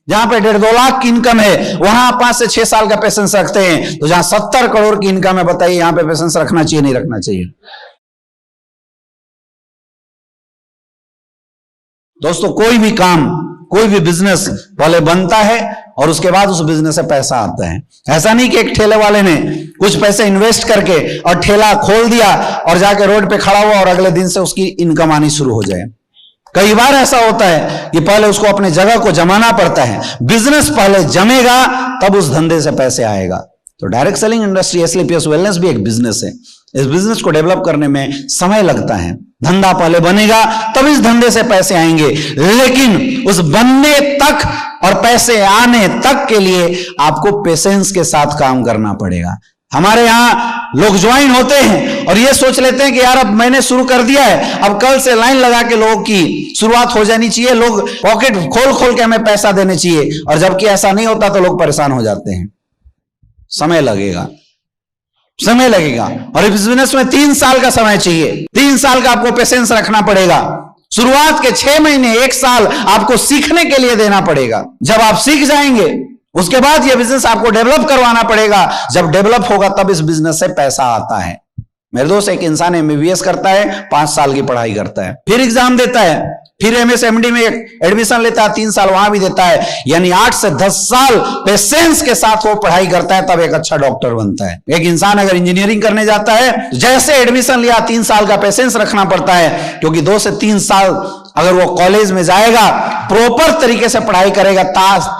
जहां पे 1.5-2 लाख की इनकम है वहां 5 से 6 साल का पेशेंस रखते हैं, तो जहां 70 करोड़ की इनकम है, बताइए यहां पे पेशेंस रखना चाहिए नहीं रखना चाहिए? दोस्तों, कोई भी काम, कोई भी बिजनेस पहले बनता है और उसके बाद उस बिजनेस से पैसा आता है। ऐसा नहीं कि एक ठेले वाले ने कुछ पैसे इन्वेस्ट करके और ठेला खोल दिया और जाके रोड पे खड़ा हुआ और अगले दिन से उसकी इनकम आनी शुरू हो जाए। कई बार ऐसा होता है कि पहले उसको अपने जगह को जमाना पड़ता है। बिजनेस पहले जमेगा तब उस धंधे से पैसे आएगा। तो डायरेक्ट सेलिंग इंडस्ट्री, एसलीपीएस वेलनेस भी एक बिजनेस है। इस बिजनेस को डेवलप करने में समय लगता है। धंधा पहले बनेगा तब इस धंधे से पैसे आएंगे, लेकिन उस बनने तक और पैसे आने तक के लिए आपको पेशेंस के साथ काम करना पड़ेगा। हमारे यहां लोग ज्वाइन होते हैं और ये सोच लेते हैं कि यार अब मैंने शुरू कर दिया है, अब कल से लाइन लगा के लोगों की शुरुआत हो जानी चाहिए, लोग पॉकेट खोल खोल के हमें पैसा देने चाहिए। और जबकि ऐसा नहीं होता तो लोग परेशान हो जाते हैं। समय लगेगा, समय लगेगा। और इस बिजनेस में 3 साल का समय चाहिए। 3 साल का आपको पेशेंस रखना पड़ेगा। शुरुआत के 6 महीने 1 साल आपको सीखने के लिए देना पड़ेगा। जब आप सीख जाएंगे उसके बाद यह बिजनेस आपको डेवलप करवाना पड़ेगा। जब डेवलप होगा तब इस बिजनेस से पैसा आता है। मेरे दोस्त, एक इंसान एमबीबीएस करता है, 5 साल की पढ़ाई करता है, फिर एग्जाम देता है, फिर एमएसएमडी में एडमिशन लेता है, 3 साल वहां भी देता है, यानी 8 से 10 साल पेशेंस के साथ वो पढ़ाई करता है, तब एक अच्छा डॉक्टर बनता है। एक इंसान अगर इंजीनियरिंग करने जाता है, जैसे एडमिशन लिया 3 साल का पेशेंस रखना पड़ता है, क्योंकि 2 से 3 साल अगर वो कॉलेज में जाएगा, प्रॉपर तरीके से पढ़ाई करेगा,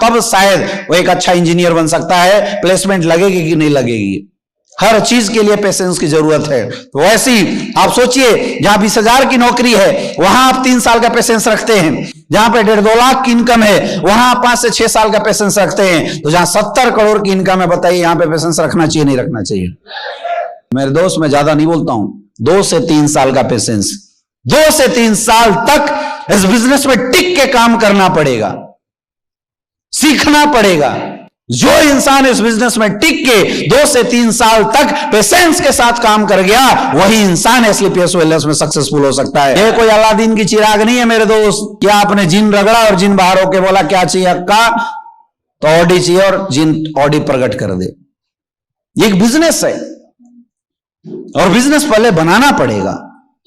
तब शायद वो एक अच्छा इंजीनियर बन सकता है। प्लेसमेंट लगेगी कि नहीं लगेगी, हर चीज के लिए पेशेंस की जरूरत है। तो वैसे ही आप सोचिए, जहां 20,000 की नौकरी है वहां आप 3 साल का पेशेंस रखते हैं। जहां पे 1.5-2 लाख की इनकम है वहां आप 5 से 6 साल का पेशेंस रखते हैं। तो जहां 70 करोड़ की इनकम है, बताइए यहां पे पेशेंस रखना चाहिए नहीं रखना चाहिए? मेरे दोस्त, मैं ज्यादा नहीं बोलता हूं, 2 से 3 साल का पेशेंस। 2 से 3 साल तक इस बिजनेस में टिक के काम करना पड़ेगा, सीखना पड़ेगा। जो इंसान इस बिजनेस में टिक के 2 से 3 साल तक पेशेंस के साथ काम कर गया, वही इंसान एसलीपीएस वेलनेस में सक्सेसफुल हो सकता है। ये कोई अलादीन की चिराग नहीं है मेरे दोस्त। क्या आपने जिन रगड़ा और जिन बाहर होके बोला क्या चाहिए अक्का, तो ऑडी चाहिए और जिन ऑडी प्रकट कर दे। ये एक बिजनेस है और बिजनेस पहले बनाना पड़ेगा,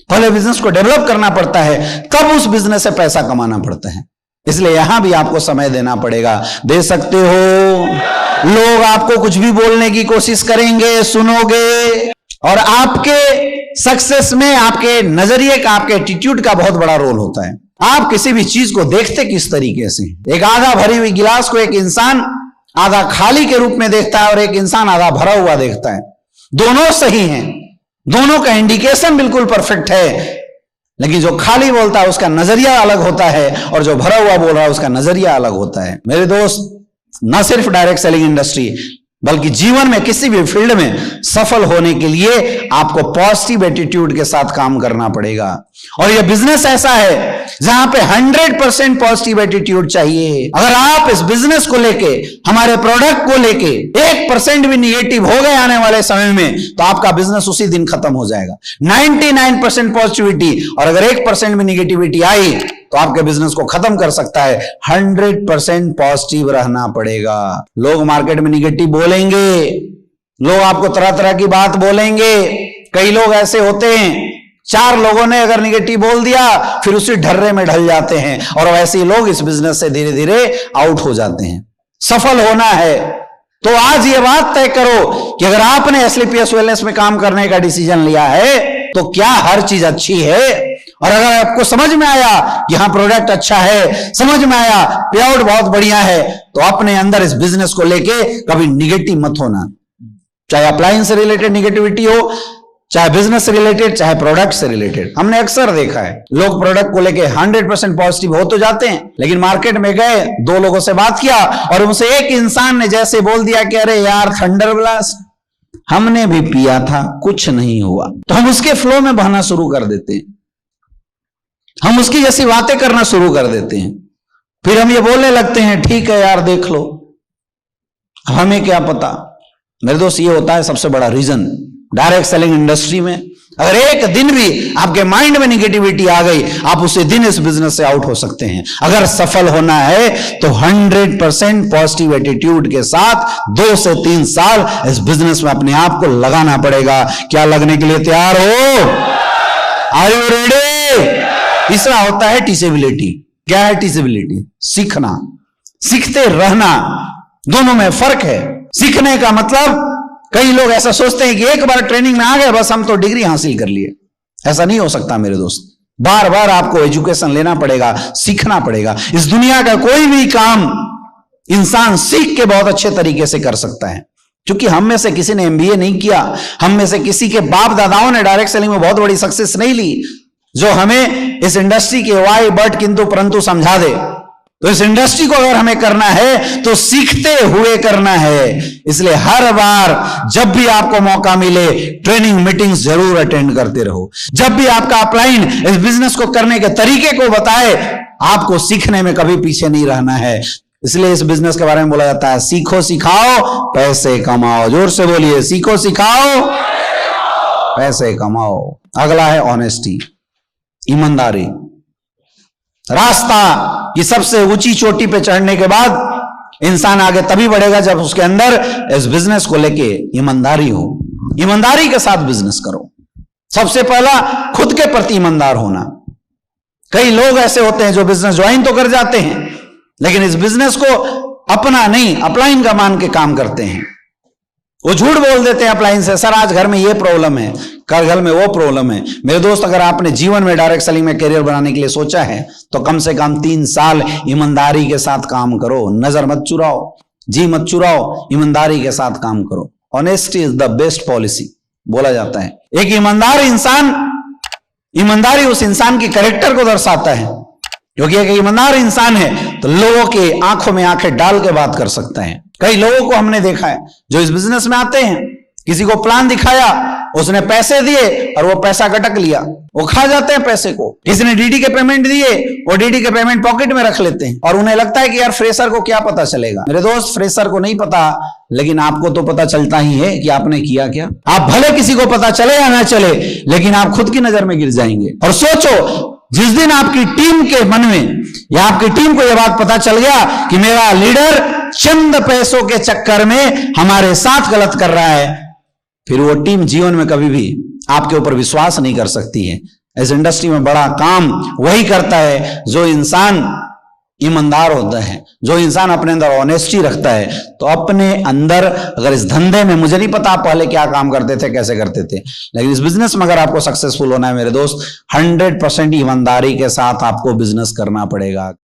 पहले बिजनेस को डेवलप करना पड़ता है, तब उस बिजनेस से पैसा कमाना पड़ता है। इसलिए यहां भी आपको समय देना पड़ेगा। दे सकते हो। लोग आपको कुछ भी बोलने की कोशिश करेंगे, सुनोगे, और आपके सक्सेस में आपके नजरिए का, आपके एटीट्यूड का बहुत बड़ा रोल होता है। आप किसी भी चीज को देखते किस तरीके से। एक आधा भरी हुई गिलास को एक इंसान आधा खाली के रूप में देखता है और एक इंसान आधा भरा हुआ देखता है। दोनों सही हैं, दोनों का इंडिकेशन बिल्कुल परफेक्ट है, लेकिन जो खाली बोलता है उसका नजरिया अलग होता है और जो भरा हुआ बोल रहा है उसका नजरिया अलग होता है। मेरे दोस्त, न सिर्फ डायरेक्ट सेलिंग इंडस्ट्री बल्कि जीवन में किसी भी फील्ड में सफल होने के लिए आपको पॉजिटिव एटीट्यूड के साथ काम करना पड़ेगा। और यह बिजनेस ऐसा है जहां पे 100% पॉजिटिव एटीट्यूड चाहिए। अगर आप इस बिजनेस को लेके, हमारे प्रोडक्ट को लेके 1% भी निगेटिव हो गए आने वाले समय में, तो आपका बिजनेस उसी दिन खत्म हो जाएगा। 99% पॉजिटिविटी, और अगर 1% भी निगेटिविटी आई तो आपके बिजनेस को खत्म कर सकता है। 100% पॉजिटिव रहना पड़ेगा। लोग मार्केट में निगेटिव बोलेंगे, लोग आपको तरह तरह की बात बोलेंगे। कई लोग ऐसे होते हैं, 4 लोगों ने अगर निगेटिव बोल दिया फिर उसी ढर्रे में ढल जाते हैं, और वैसे ही लोग इस बिजनेस से धीरे धीरे आउट हो जाते हैं। सफल होना है तो आज ये बात तय करो कि अगर आपने एसलीपीएस वेलनेस में काम करने का डिसीजन लिया है तो क्या हर चीज अच्छी है। और अगर आपको समझ में आया कि हाँ प्रोडक्ट अच्छा है, समझ में आया पेआउट बहुत बढ़िया है, तो अपने अंदर इस बिजनेस को लेके कभी निगेटिव मत होना। चाहे अप्लायंस से रिलेटेड निगेटिविटी हो, चाहे बिजनेस से रिलेटेड, चाहे प्रोडक्ट से रिलेटेड। हमने अक्सर देखा है लोग प्रोडक्ट को लेके 100% पॉजिटिव हो तो जाते हैं, लेकिन मार्केट में गए, 2 लोगों से बात किया और उनसे एक इंसान ने जैसे बोल दिया कि अरे यार थंडर ब्लास्ट हमने भी पिया था, कुछ नहीं हुआ, तो हम उसके फ्लो में बहना शुरू कर देते हैं, हम उसकी जैसी बातें करना शुरू कर देते हैं। फिर हम ये बोलने लगते हैं ठीक है यार देख लो, हमें क्या पता। मेरे दोस्त, ये होता है सबसे बड़ा रीजन डायरेक्ट सेलिंग इंडस्ट्री में अगर एक दिन भी आपके माइंड में निगेटिविटी आ गई, आप उसी दिन इस बिजनेस से आउट हो सकते हैं। अगर सफल होना है तो 100% पॉजिटिव एटीट्यूड के साथ 2 से 3 साल इस बिजनेस में अपने आप को लगाना पड़ेगा। क्या लगने के लिए तैयार हो? Are you ready? तीसरा होता है टीचेबिलिटी। क्या है टीचेबिलिटी? सीखना, सीखते रहना। दोनों में फर्क है। सीखने का मतलब, कई लोग ऐसा सोचते हैं कि एक बार ट्रेनिंग में आ गए बस हम तो डिग्री हासिल कर लिए। ऐसा नहीं हो सकता मेरे दोस्त। बार बार आपको एजुकेशन लेना पड़ेगा, सीखना पड़ेगा। इस दुनिया का कोई भी काम इंसान सीख के बहुत अच्छे तरीके से कर सकता है। क्योंकि हम में से किसी ने एमबीए नहीं किया, हम में से किसी के बाप दादाओं ने डायरेक्ट सेलिंग में बहुत बड़ी सक्सेस नहीं ली, जो हमें इस इंडस्ट्री के वाई बट किंतु परंतु समझा दे। तो इस इंडस्ट्री को अगर हमें करना है तो सीखते हुए करना है। इसलिए हर बार जब भी आपको मौका मिले ट्रेनिंग मीटिंग्स जरूर अटेंड करते रहो। जब भी आपका अपलाइन इस बिजनेस को करने के तरीके को बताए, आपको सीखने में कभी पीछे नहीं रहना है। इसलिए इस बिजनेस के बारे में बोला जाता है, सीखो सिखाओ पैसे कमाओ। जोर से बोलिए, सीखो सिखाओ पैसे कमाओ। अगला है ऑनेस्टी, ईमानदारी। रास्ता की सबसे ऊंची चोटी पे चढ़ने के बाद इंसान आगे तभी बढ़ेगा जब उसके अंदर इस बिजनेस को लेके ईमानदारी हो। ईमानदारी के साथ बिजनेस करो। सबसे पहला खुद के प्रति ईमानदार होना। कई लोग ऐसे होते हैं जो बिजनेस ज्वाइन तो कर जाते हैं लेकिन इस बिजनेस को अपना नहीं, अपलाइन का मान के काम करते हैं। वो झूठ बोल देते हैं अपलाइन से, सर आज घर में ये प्रॉब्लम है, घर में वो प्रॉब्लम है। मेरे दोस्त, अगर आपने जीवन में डायरेक्ट सेलिंग में करियर बनाने के लिए सोचा है तो कम से कम 3 साल ईमानदारी के साथ काम करो। नजर मत चुराओ, जी मत चुराओ, ईमानदारी के साथ काम करो। Honesty is the best policy बोला जाता है। एक ईमानदार इंसान, ईमानदारी उस इंसान के कैरेक्टर को दर्शाता है। क्योंकि एक ईमानदार इंसान है तो लोगों के आंखों में आंखें डाल के बात कर सकता है। कई लोगों को हमने देखा है जो इस बिजनेस में आते हैं, किसी को प्लान दिखाया, उसने पैसे दिए और वो पैसा गटक लिया, वो खा जाते हैं पैसे को। किसी ने डीडी के पेमेंट दिए, वो डीडी के पेमेंट पॉकेट में रख लेते हैं और उन्हें लगता है कि यार फ्रेशर को क्या पता चलेगा। मेरे दोस्त, फ्रेशर को नहीं पता, लेकिन आपको तो पता चलता ही है कि आपने किया क्या। आप भले किसी को पता चले या ना चले, लेकिन आप खुद की नजर में गिर जाएंगे। और सोचो, जिस दिन आपकी टीम के मन में या आपकी टीम को यह बात पता चल गया कि मेरा लीडर चंद पैसों के चक्कर में हमारे साथ गलत कर रहा है, फिर वो टीम जीवन में कभी भी आपके ऊपर विश्वास नहीं कर सकती है। इस इंडस्ट्री में बड़ा काम वही करता है जो इंसान ईमानदार होता है, जो इंसान अपने अंदर ऑनेस्टी रखता है। तो अपने अंदर, अगर इस धंधे में, मुझे नहीं पता आप पहले क्या काम करते थे, कैसे करते थे, लेकिन इस बिजनेस में अगर आपको सक्सेसफुल होना है मेरे दोस्त, 100% ईमानदारी के साथ आपको बिजनेस करना पड़ेगा।